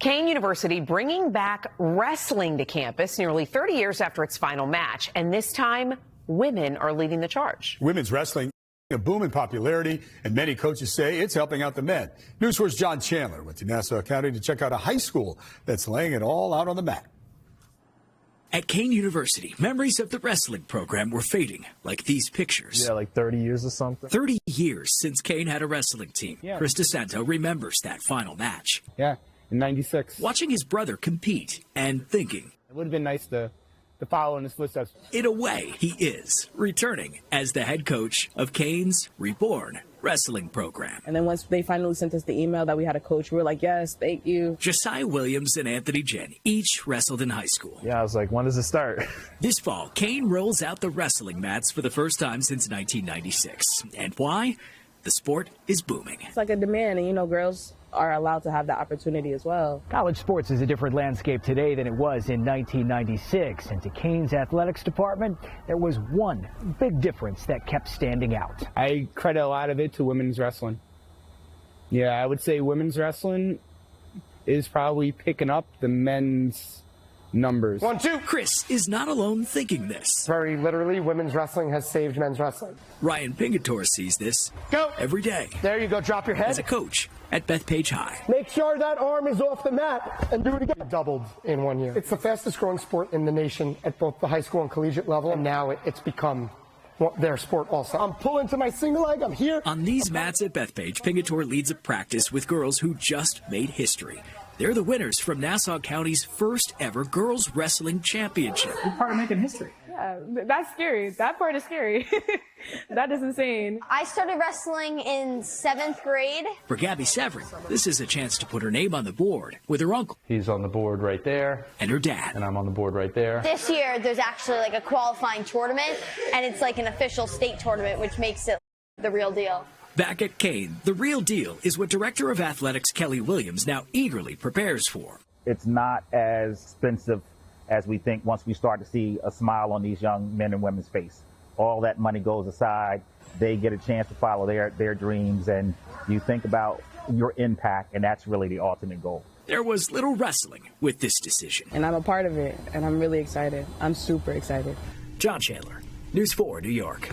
Kean University bringing back wrestling to campus nearly 30 years after its final match. And this time, women are leading the charge. Women's wrestling, a boom in popularity, and many coaches say it's helping out the men. News 4's John Chandler went to Nassau County to check out a high school that's laying it all out on the mat. At Kean University, memories of the wrestling program were fading, like these pictures. Yeah, like 30 years or something. 30 years since Kean had a wrestling team. Yeah. Chris DeSanto remembers that final match. Yeah, in '96. Watching his brother compete and thinking, it would have been nice to follow in his footsteps. In a way, he is returning as the head coach of Kean's Reborn wrestling program. And then once they finally sent us the email that we had a coach, we were like, yes, thank you. Josiah Williams and Anthony Jen each wrestled in high school. Yeah, I was like, when does it start? This fall, Kean rolls out the wrestling mats for the first time since 1996. And why? The sport is booming. It's like a demand, and you know, girls are allowed to have that opportunity as well. College sports is a different landscape today than it was in 1996. And to Kean's athletics department, there was one big difference that kept standing out. I credit a lot of it to women's wrestling. Yeah, I would say women's wrestling is probably picking up the men's numbers. 1, 2. Chris is not alone thinking this. Very literally, women's wrestling has saved men's wrestling. Ryan Pingatore sees this every day. There you go, drop your head. As a coach at Bethpage High. Make sure that arm is off the mat and do it again. Doubled in 1 year. It's the fastest growing sport in the nation at both the high school and collegiate level, and now it's become their sport also. I'm pulling to my single leg, I'm here. On these mats at Bethpage, Pingatore leads a practice with girls who just made history. They're the winners from Nassau County's first ever girls wrestling championship. You're part of making history. Yeah, that's scary. That part is scary. That is insane. I started wrestling in 7th grade. For Gabby Severin, this is a chance to put her name on the board with her uncle. He's on the board right there. And her dad. And I'm on the board right there. This year, there's actually like a qualifying tournament, and it's like an official state tournament, which makes it the real deal. Back at Kean, the real deal is what Director of Athletics Kelly Williams now eagerly prepares for. It's not as expensive as we think once we start to see a smile on these young men and women's face. All that money goes aside. They get a chance to follow their dreams, and you think about your impact, and that's really the ultimate goal. There was little wrestling with this decision. And I'm a part of it, and I'm really excited. I'm super excited. John Chandler, News 4, New York.